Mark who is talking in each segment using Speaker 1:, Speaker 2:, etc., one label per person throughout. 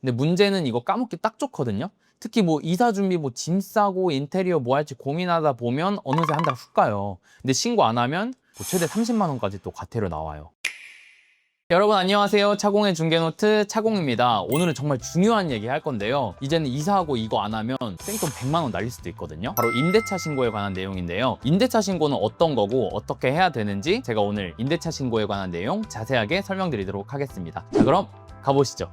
Speaker 1: 근데 문제는 이거 까먹기 딱 좋거든요. 특히 뭐 이사 준비, 뭐 짐 싸고 인테리어 뭐 할지 고민하다 보면 어느새 한 달 훅 가요. 근데 신고 안 하면 뭐 최대 30만 원까지 또 과태료 나와요. 여러분 안녕하세요. 차공의 중개노트 차공입니다. 오늘은 정말 중요한 얘기 할 건데요. 이제는 이사하고 이거 안 하면 생돈 100만 원 날릴 수도 있거든요. 바로 임대차 신고에 관한 내용인데요. 임대차 신고는 어떤 거고 어떻게 해야 되는지 제가 오늘 임대차 신고에 관한 내용 자세하게 설명드리도록 하겠습니다. 자, 그럼 가보시죠.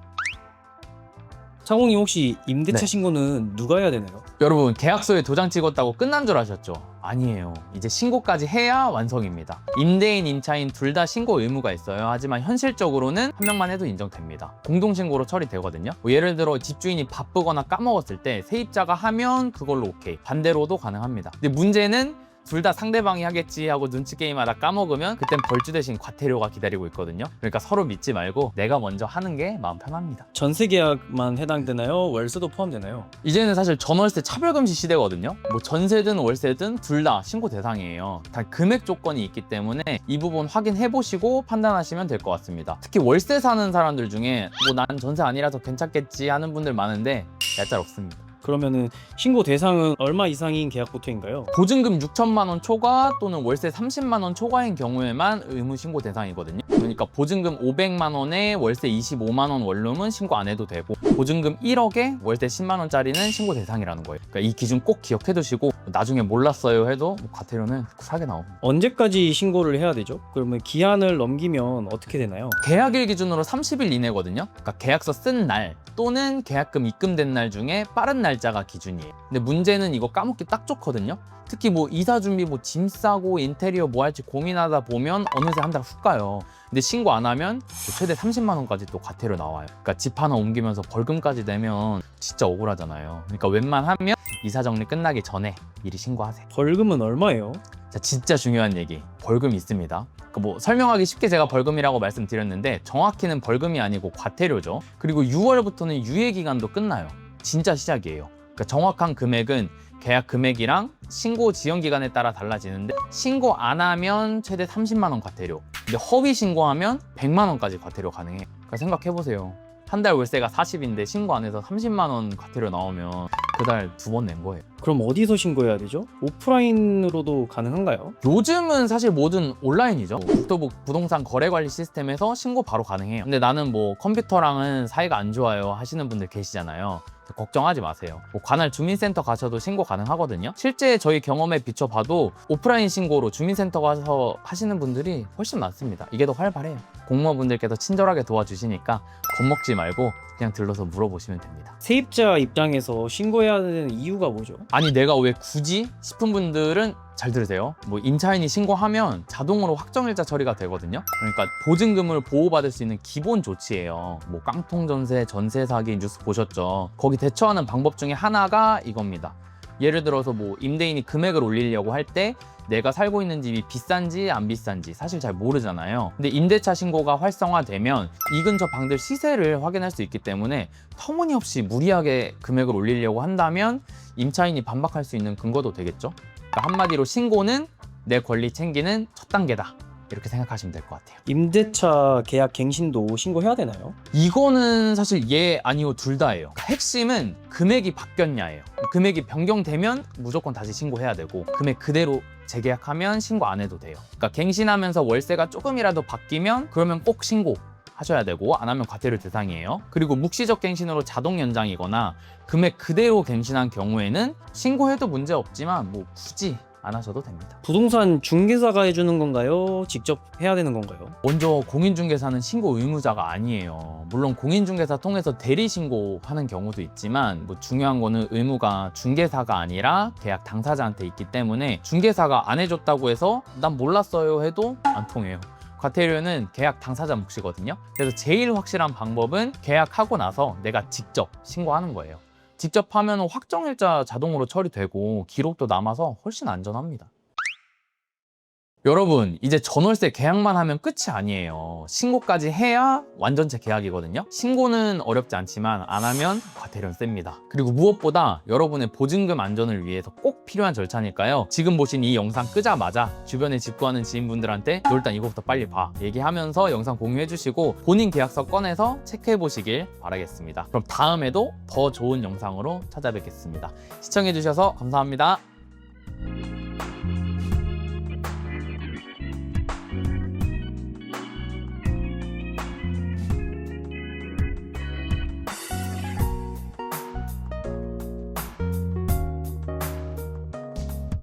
Speaker 2: 차공님 혹시 임대차
Speaker 1: 네.
Speaker 2: 신고는 누가 해야 되나요?
Speaker 1: 여러분 계약서에 도장 찍었다고 끝난 줄 아셨죠? 아니에요. 이제 신고까지 해야 완성입니다. 임대인, 임차인 둘 다 신고 의무가 있어요. 하지만 현실적으로는 한 명만 해도 인정됩니다. 공동신고로 처리되거든요. 뭐 예를 들어 집주인이 바쁘거나 까먹었을 때 세입자가 하면 그걸로 오케이. 반대로도 가능합니다. 근데 문제는 둘 다 상대방이 하겠지 하고 눈치 게임하다 까먹으면 그땐 벌주 대신 과태료가 기다리고 있거든요. 그러니까 서로 믿지 말고 내가 먼저 하는 게 마음 편합니다.
Speaker 2: 전세 계약만 해당되나요? 월세도 포함되나요?
Speaker 1: 이제는 사실 전월세 차별금지 시대거든요. 뭐 전세든 월세든 둘 다 신고 대상이에요. 단 금액 조건이 있기 때문에 이 부분 확인해 보시고 판단하시면 될 것 같습니다. 특히 월세 사는 사람들 중에 뭐 난 전세 아니라서 괜찮겠지 하는 분들 많은데 얄짤 없습니다.
Speaker 2: 그러면은 신고 대상은 얼마 이상인 계약부터인가요?
Speaker 1: 보증금 6천만 원 초과 또는 월세 30만 원 초과인 경우에만 의무 신고 대상이거든요. 그러니까 보증금 500만 원에 월세 25만 원 원룸은 신고 안 해도 되고 보증금 1억에 월세 10만 원짜리는 신고 대상이라는 거예요. 그러니까 이 기준 꼭 기억해 두시고 나중에 몰랐어요 해도 과태료는 싸게 나옵니다.
Speaker 2: 언제까지 신고를 해야 되죠? 그러면 기한을 넘기면 어떻게 되나요?
Speaker 1: 계약일 기준으로 30일 이내거든요. 그러니까 계약서 쓴 날 또는 계약금 입금된 날 중에 빠른 날짜가 기준이에요. 근데 문제는 이거 까먹기 딱 좋거든요. 특히 뭐 이사 준비, 뭐 짐 싸고 인테리어 뭐 할지 고민하다 보면 어느새 한 달 훅 가요. 근데 신고 안 하면 최대 30만 원까지 또 과태료 나와요. 그러니까 집 하나 옮기면서 벌금까지 내면 진짜 억울하잖아요. 그러니까 웬만하면 이사 정리 끝나기 전에 미리 신고하세요.
Speaker 2: 벌금은 얼마예요?
Speaker 1: 자, 진짜 중요한 얘기. 벌금 있습니다. 뭐 설명하기 쉽게 제가 벌금이라고 말씀드렸는데 정확히는 벌금이 아니고 과태료죠. 그리고 6월부터는 유예기간도 끝나요. 진짜 시작이에요. 그러니까 정확한 금액은 계약 금액이랑 신고 지연 기간에 따라 달라지는데 신고 안 하면 최대 30만 원 과태료. 근데 허위 신고하면 100만 원까지 과태료 가능해요. 그러니까 생각해 보세요. 한 달 월세가 40인데 신고 안 해서 30만 원 과태료 나오면 그 달 2번 낸 거예요.
Speaker 2: 그럼 어디서 신고해야 되죠? 오프라인으로도 가능한가요?
Speaker 1: 요즘은 사실 뭐든 온라인이죠. 국토부 부동산 거래관리 시스템에서 신고 바로 가능해요. 근데 나는 뭐 컴퓨터랑은 사이가 안 좋아요 하시는 분들 계시잖아요. 걱정하지 마세요. 뭐 관할 주민센터 가셔도 신고 가능하거든요. 실제 저희 경험에 비춰봐도 오프라인 신고로 주민센터 가서 하시는 분들이 훨씬 많습니다. 이게 더 활발해요. 공무원분들께서 친절하게 도와주시니까 겁먹지 말고 그냥 들러서 물어보시면 됩니다.
Speaker 2: 세입자 입장에서 신고해야 되는 이유가 뭐죠?
Speaker 1: 아니 내가 왜 굳이 싶은 분들은 잘 들으세요. 뭐 임차인이 신고하면 자동으로 확정일자 처리가 되거든요. 그러니까 보증금을 보호받을 수 있는 기본 조치예요. 뭐 깡통 전세, 전세 사기 뉴스 보셨죠? 거기 대처하는 방법 중에 하나가 이겁니다. 예를 들어서 뭐 임대인이 금액을 올리려고 할 때 내가 살고 있는 집이 비싼지 안 비싼지 사실 잘 모르잖아요. 근데 임대차 신고가 활성화되면 이 근처 방들 시세를 확인할 수 있기 때문에 터무니없이 무리하게 금액을 올리려고 한다면 임차인이 반박할 수 있는 근거도 되겠죠. 그러니까 한마디로 신고는 내 권리 챙기는 첫 단계다. 이렇게 생각하시면 될 것 같아요.
Speaker 2: 임대차 계약 갱신도 신고해야 되나요?
Speaker 1: 이거는 사실 예, 아니요 둘 다예요. 그러니까 핵심은 금액이 바뀌었냐예요. 금액이 변경되면 무조건 다시 신고해야 되고 금액 그대로 재계약하면 신고 안 해도 돼요. 그러니까 갱신하면서 월세가 조금이라도 바뀌면 그러면 꼭 신고 하셔야 되고 안 하면 과태료 대상이에요. 그리고 묵시적 갱신으로 자동 연장이거나 금액 그대로 갱신한 경우에는 신고해도 문제 없지만 뭐 굳이 안 하셔도 됩니다.
Speaker 2: 부동산 중개사가 해주는 건가요? 직접 해야 되는 건가요?
Speaker 1: 먼저 공인중개사는 신고 의무자가 아니에요. 물론 공인중개사 통해서 대리 신고하는 경우도 있지만 뭐 중요한 거는 의무가 중개사가 아니라 계약 당사자한테 있기 때문에 중개사가 안 해줬다고 해서 난 몰랐어요 해도 안 통해요. 과태료는 계약 당사자 몫이거든요. 그래서 제일 확실한 방법은 계약하고 나서 내가 직접 신고하는 거예요. 직접 하면 확정일자 자동으로 처리되고 기록도 남아서 훨씬 안전합니다. 여러분, 이제 전월세 계약만 하면 끝이 아니에요. 신고까지 해야 완전체 계약이거든요. 신고는 어렵지 않지만 안 하면 과태료는 셉니다. 그리고 무엇보다 여러분의 보증금 안전을 위해서 꼭 필요한 절차니까요. 지금 보신 이 영상 끄자마자 주변에 집 구하는 지인분들한테 너 일단 이거부터 빨리 봐 얘기하면서 영상 공유해 주시고 본인 계약서 꺼내서 체크해 보시길 바라겠습니다. 그럼 다음에도 더 좋은 영상으로 찾아뵙겠습니다. 시청해 주셔서 감사합니다.